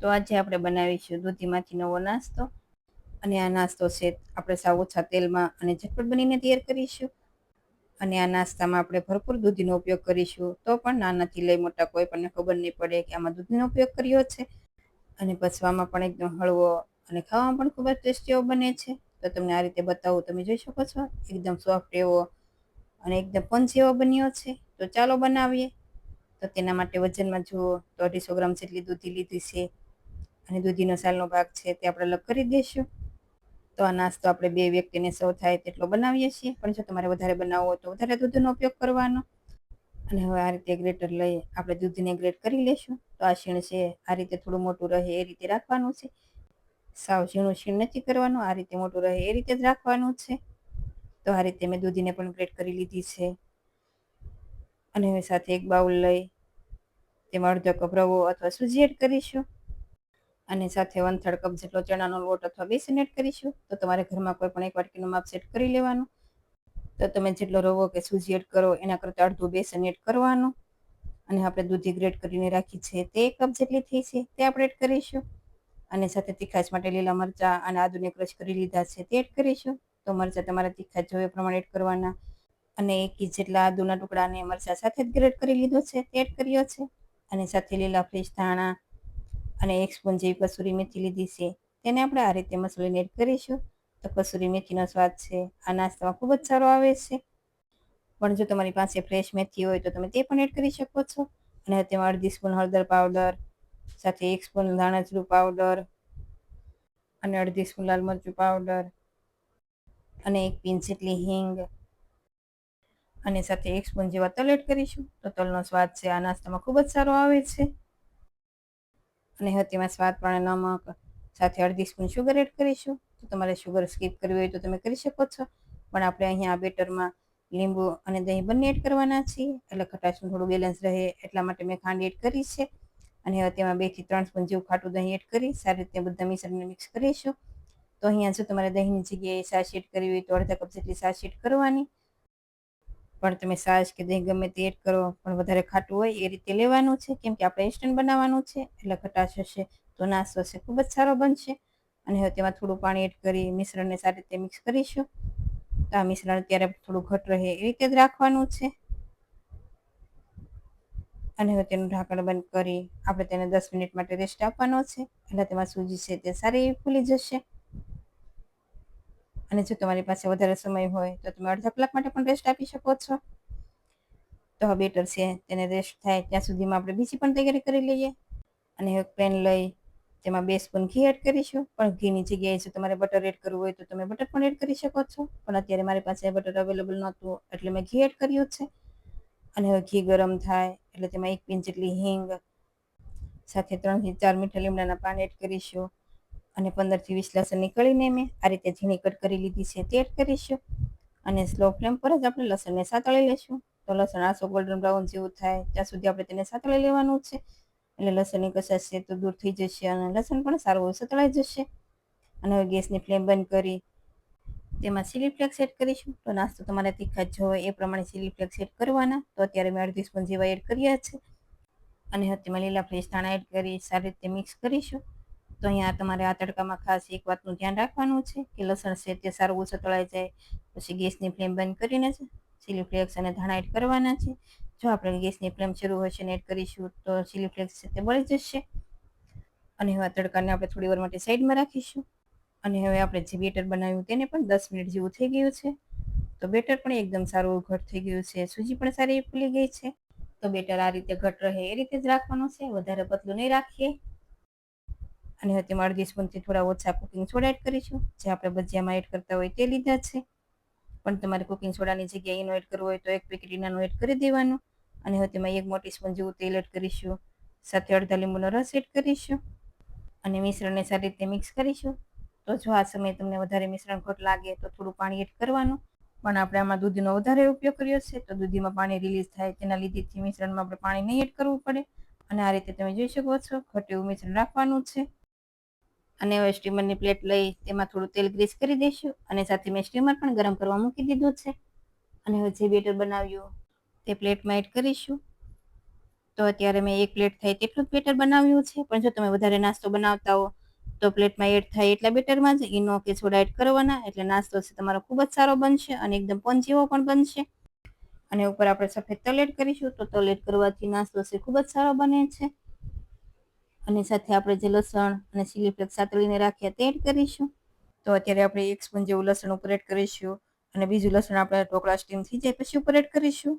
તો આજે આપણે બનાવીશું દૂધીમાંથી નવો નાસ્તો. અને આ નાસ્તો છે આપણે સાવ ઓછા તેલમાં અને ઝટપટ બનીને તૈયાર કરીશું. અને આ નાસ્તામાં આપણે ભરપૂર દૂધીનો ઉપયોગ કરીશું, તો પણ નાનાથી લઈ મોટા કોઈ પણ ખબર નહીં પડે કે આમાં દૂધનો ઉપયોગ કર્યો છે. અને પચવામાં પણ એકદમ હળવો અને ખાવામાં પણ ખૂબ જ ટેસ્ટી એવો બને છે. તો તમને આ રીતે બતાવું, તમે જોઈ શકો છો એકદમ સોફ્ટ એવો અને એકદમ પંચ એવો બન્યો છે. તો ચાલો બનાવીએ. તો તેના માટે વજનમાં જુઓ તો 250 ગ્રામ જેટલી દૂધી લીધી છે. અને દૂધીનો સાલનો ભાગ છે તે આપણે અલગ કરી દઈશું. તો આ નાસ્તો આપણે 2 વ્યક્તિને સર્વ થાય તેટલો બનાવીએ છીએ, પણ જો તમારે વધારે બનાવવો હોય તો વધારે દૂધનો ઉપયોગ કરવાનો. અને હવે આ રીતે ગ્રેટર લઈ આપણે દૂધીને ગ્રેટ કરી લેશું. તો આ છીણ છે આ રીતે થોડું મોટું રહે એ રીતે રાખવાનું છે. સાવ ઝીણું છીણ નથી કરવાનું, આ રીતે મોટું રહે એ રીતે જ રાખવાનું છે. તો આ રીતે મેં દૂધીને પણ ગ્રેટ કરી લીધી છે. અને હવે સાથે એક બાઉલ લઈ તેમાં અડધો કપ રવો અથવા સૂજી એડ કરીશું. અને સાથે 1/3 કપ જેટલો ચણાનો લોટ અથવા બેસન એડ કરીશું. તો તમારે ઘરમાં કોઈ પણ એક વાટકીનું માપ સેટ કરી લેવાનું. તો તમે જેટલો રવો કે સૂજી એડ કરો એના કરતાં અડધું બેસન એડ કરવાનું. અને આપણે દૂધી ગ્રેટ કરીને રાખી છે તે 1 કપ જેટલી થઈ છે તે આપણે એડ કરીશું. અને સાથે તીખાશ માટે લીલા મરચાં અને આદુને ક્રશ કરી લીધા છે તે એડ કરીશું. તો મરચાં તમારા તીખાશ જોઈએ પ્રમાણે એડ કરવાના. અને 1 ઇંચ જેટલા આદુના ટુકડાને મરચાં સાથે જ ગ્રેટ કરી લીધો છે તે એડ કર્યો છે. અને સાથે લીલા ફ્રેશ ધાણા અને 1 સ્પૂન જેવી કસૂરી મેથી લીધી છે, તેને આપણે આ રીતે મસળીને એડ કરીશું. તો કસૂરી મેથીનો સ્વાદ છે આ નાસ્તામાં ખૂબ જ સારો આવે છે. પણ જો તમારી પાસે ફ્રેશ મેથી હોય તો તમે તે પણ એડ કરી શકો છો. અને તેમાં 1/2 સ્પૂન હળદર પાવડર, સાથે 1 સ્પૂન ધાણાજીરું પાવડર અને 1/2 સ્પૂન લાલ મરચું પાવડર અને 1 પિંચ જેટલી હિંગ અને સાથે 1 સ્પૂન જેવા તલ એડ કરીશું. તો તલનો સ્વાદ છે આ નાસ્તામાં ખૂબ જ સારો આવે છે. અને હવે તેમાં સ્વાદ પ્રમાણે નમક, સાથે 1/2 સ્પૂન શુગર એડ કરીશું. તો તમારે શુગર સ્કીપ કરવી હોય તો તમે કરી શકો છો. પણ આપણે અહીંયા આ બેટરમાં લીંબુ અને દહીં બંને એડ કરવાના છીએ, એટલે ખટાશનું થોડું બેલેન્સ રહે એટલા માટે મેં ખાંડ એડ કરી છે. અને હવે તેમાં 2 થી 3 સ્પૂન જેવું ખાટું દહીં એડ કરી સારી રીતે બધા મિશ્રણને મિક્સ કરીશું. તો અહીંયા જો તમારે દહીંની જગ્યાએ છાશ એડ કરવી હોય તો અડધા કપ જેટલી છાશ એડ કરવાની. પણ તમે છાશ કે દહીં ગમે તે એડ કરો, પણ વધારે ખાટું હોય એ રીતે લેવાનું છે, કેમ કે આપણે ઇન્સ્ટન્ટ બનાવવાનું છે એટલે ખટાશ હશે તો નાસ્તો છે ખૂબ જ સારો બનશે. અને હવે તેમાં થોડું પાણી એડ કરી મિશ્રણને સારી રીતે મિક્સ કરીશું. તો આ મિશ્રણ અત્યારે થોડું ઘટ રહે એ રીતે જ રાખવાનું છે. અને હવે તેનું ઢાંકણ બંધ કરી આપણે તેને 10 મિનિટ માટે રેસ્ટ આપવાનો છે, એટલે તેમાં સૂજી છે તે સારી એવી ફૂલી જશે. અને જો તમારી પાસે વધારે સમય હોય તો તમે અડધા કલાક માટે પણ રેસ્ટ આપી શકો છો. તો હવે બેટર છે તેને રેસ્ટ થાય ત્યાં સુધીમાં આપણે બીજી પણ તૈયારી કરી લઈએ. અને એક પેન લઈ તેમાં 2 સ્પૂન ઘી એડ કરીશું. પણ ઘીની જગ્યાએ જો તમારે બટર એડ કરવું હોય તો તમે બટર પણ એડ કરી શકો છો. પણ અત્યારે મારી પાસે બટર અવેલેબલ નહોતું એટલે મેં ઘી એડ કર્યું છે. અને હવે ઘી ગરમ થાય એટલે તેમાં 1 પિંચ જેટલી હિંગ, સાથે 3 થી 4 મીઠા લીમડાના પાન એડ કરીશું. અને 15 થી 20 લસણની કળીને મેં આ રીતે ઝીણી કટ કરી લીધી છે તે એડ કરીશું. અને સ્લો ફ્લેમ પર જ આપણે લસણને સાતળી લેશું. તો લસણ આસો ગોલ્ડન બ્રાઉન જેવું થાય ત્યાં સુધી આપણે તેને સાતળી લેવાનું છે. એટલે લસણની કચાશ છે તો દૂર થઈ જશે અને લસણ પણ સારું એવું સતળાઈ જશે. અને હવે ગેસની ફ્લેમ બંધ કરી તેમાં ચીલી ફ્લેક્સ એડ કરીશું. તો નાસ્તો તમારે તીખાશ જો હોય એ પ્રમાણે ચીલી ફ્લેક્સ એડ કરવાના. તો અત્યારે મેં 1/2 સ્પૂન જેવા એડ કર્યા છે. અને હવે તેમાં લીલા ફ્રેશ ધાણા એડ કરી સારી રીતે મિક્સ કરીશું. તો અહીંયા તમારે આ તડકામાં ખાસ એક વાતનું ધ્યાન રાખવાનું છે કે લસણ છે તે સારું એવું સતળાઈ જાય. પછી ગેસની ફ્લેમ બંધ કરીને જ ચીલી ફ્લેક્સ અને ધાણા એડ કરવાના છે. જો આપણે ગેસની ફ્લેમ શરૂ હશે ને એડ કરીશું તો ચીલી ફ્લેક્સ છે તે બળી જશે. અને હવે તડકાને આપણે થોડી વાર માટે સાઈડમાં રાખીશું. અને હવે આપણે જે બેટર બનાવ્યું તેને પણ 10 મિનિટ જેવું થઈ ગયું છે. તો બેટર પણ એકદમ સારું ઘટ થઈ ગયું છે, સૂજી પણ સારી ફૂલી ગઈ છે. તો બેટર આ રીતે ઘટ રહે એ રીતે જ રાખવાનું છે, વધારે પતલું નહીં રાખીએ. અને હવે તેમાં 1/2 સ્પૂનથી થોડા ઓછા કુકિંગ સોડા એડ કરીશું, જે આપણે ભજીયામાં એડ કરતા હોય તે લીધા છે. પણ તમારે કુકિંગ સોડાની જગ્યાએ એનો એડ કરવો હોય તો 1 પેકેટ એનાનું એડ કરી દેવાનું. અને હવે તેમાં 1 મોટી સ્પૂન જેવું તેલ એડ કરીશું, સાથે અડધા લીંબુનો રસ એડ કરીશું. અને મિશ્રણને સારી રીતે મિક્સ કરીશું. તો જો આ સમયે તમને વધારે મિશ્રણ ઘટ લાગે તો થોડું પાણી એડ કરવાનું. પણ આપણે આમાં દૂધનો વધારે ઉપયોગ કર્યો છે તો દૂધીમાં પાણી રિલીઝ થાય તેના લીધેથી મિશ્રણમાં આપણે પાણી નહીં એડ કરવું પડે. અને આ રીતે તમે જોઈ શકો છો ઘટ એવું મિશ્રણ રાખવાનું છે. અને હવે સ્ટીમરની પ્લેટ લઈ તેમાં થોડું તેલ ગ્રીસ કરી દઈશું. અને સાથે મેં સ્ટીમર પણ ગરમ કરવા મૂકી દીધું છે. અને હવે જે બેટર બનાવ્યું તે પ્લેટમાં એડ કરીશું. તો અત્યારે મેં 1 પ્લેટ થાય તેટલું જ બેટર બનાવ્યું છે, પણ જો તમે વધારે નાસ્તો બનાવતા હો તો પ્લેટમાં એડ થાય એટલા બેટરમાં જ ઈનો કે સોડા એડ કરવાના, એટલે નાસ્તો છે તમારો ખૂબ જ સારો બનશે અને એકદમ સ્પોન્જ જેવો પણ બનશે. અને ઉપર આપણે સફેદ તલ એડ કરીશું, તો તલ એડ કરવાથી નાસ્તો છે ખૂબ જ સારો બને છે. અને સાથે આપણે જે લસણ અને ચીલી ફ્લેક્સ સાતળીને રાખ્યા તે એડ કરીશું. તો અત્યારે આપણે 1 સ્પૂન જેવું લસણ ઉપર એડ કરીશું અને બીજું લસણ આપણે ઢોકળા સ્ટીમ થઈ જાય પછી ઉપર એડ કરીશું.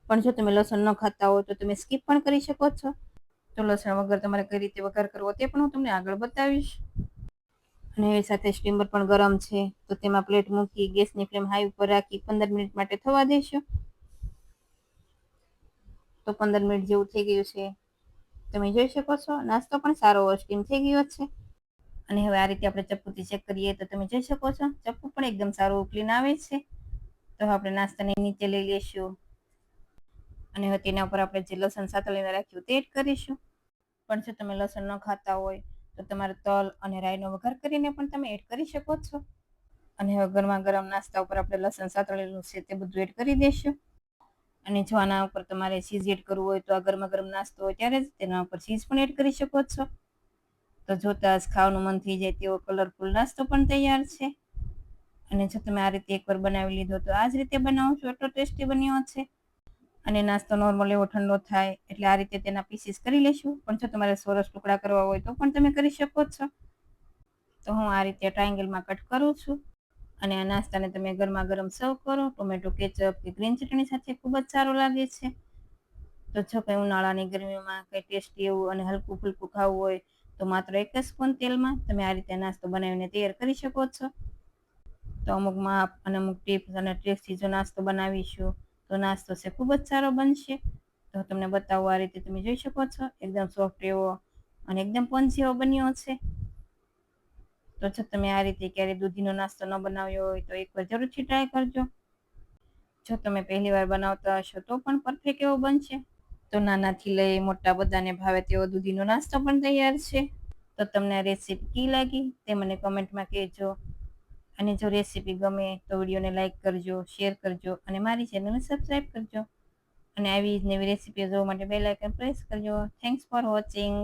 પણ જો તમે લસણ ન ખાતા હો તો તમે સ્કીપ પણ કરી શકો છો. તો લસણ વગર તમારે કઈ રીતે વઘાર કરવો તે પણ હું તમને આગળ બતાવીશ. અને એની સાથે સ્ટીમર પણ ગરમ છે, તો તેમાં પ્લેટ મૂકી ગેસની ફ્લેમ હાઈ ઉપર રાખી 15 મિનિટ માટે થવા દઈશું. તો 15 મિનિટ જેવું થઈ ગયું છે. તમે જોઈ શકો છો નાસ્તો પણ સારો સ્ટીમ થઈ ગયો છે. અને હવે આ રીતે આપણે ચપ્પુથી ચેક કરીએ તો તમે જોઈ શકો છો ચપ્પુ પણ એકદમ સારું ક્લીન આવે છે. તો આપણે નાસ્તાને નીચે લઈ લેશું અને હવે તેના ઉપર આપણે જે લસણ સાતળીને રાખ્યું તે એડ કરીશું. પણ જો તમે લસણ ન ખાતા હોય તો તમારે તલ અને રાઈનો વઘાર કરીને પણ તમે એડ કરી શકો છો. અને હવે ગરમા ગરમ નાસ્તા ઉપર આપણે લસણ સાતળેલું છે તે બધું એડ કરી દઈશું. અને જો આના ઉપર તમારે ચીઝ એડ કરવું હોય તો આ ગરમા ગરમ નાસ્તો હોય ત્યારે જ તેના ઉપર ચીઝ પણ એડ કરી શકો છો. તો જોતા જ ખાવાનું મન થઈ જાય તેવો કલરફુલ નાસ્તો પણ તૈયાર છે. અને જો તમે આ રીતે એકવાર બનાવી લીધો તો આ જ રીતે બનાવો છો એટલો ટેસ્ટી બન્યો છે. અને નાસ્તો નોર્મલ એવો ઠંડો થાય એટલે આ રીતે તેના પીસીસ કરી લેશું. પણ જો તમારે સરસ ટુકડા કરવા હોય તો પણ તમે કરી શકો છો. તો હું આ રીતે ટ્રાયેંગલમાં કટ કરું છું અને આ નાસ્તાને તમે ગરમા ગરમ સર્વ કરો ટોમેટો કેચઅપ કે ગ્રીન ચટણી સાથે ખૂબ જ સારો લાગે છે. તો જો કંઈ ઉનાળાની ગરમીમાં કંઈ ટેસ્ટી એવું અને હલકું ફૂલકું ખાવું હોય તો માત્ર 1 જ સ્પૂન તેલમાં તમે આ રીતે નાસ્તો બનાવીને તૈયાર કરી શકો છો. તો અમુક માપ અને અમુક ટિપ્સ અને ટ્રિક્સથી જો નાસ્તો બનાવીશું તો નાસ્તો છે ખૂબ જ સારો બનશે. તો તમને બતાવો આ રીતે તમે જોઈ શકો છો એકદમ સોફ્ટ એવો અને એકદમ સ્પોન્જ જેવો બન્યો છે. તો જો તમે આ રીતે ક્યારે દૂધીનો નાસ્તો ન બનાવ્યો હોય તો એકવાર જરૂરથી ટ્રાય કરજો. જો તમે પહેલી વાર બનાવતા હશો તો પણ પરફેક્ટ એવો બનશે. તો નાનાથી લઈ મોટા બધાને ભાવે તેવો દૂધીનો નાસ્તો પણ તૈયાર છે. તો તમને આ રેસીપી કેવી લાગી તે મને કમેન્ટમાં કહેજો. અને જો રેસીપી ગમે તો વિડીયોને લાઇક કરજો, શેર કરજો અને મારી ચેનલને સબસ્ક્રાઈબ કરજો. અને આવી જ નવી રેસીપીઓ જોવા માટે બેલ આઇકન પ્રેસ કરજો. Thanks for watching.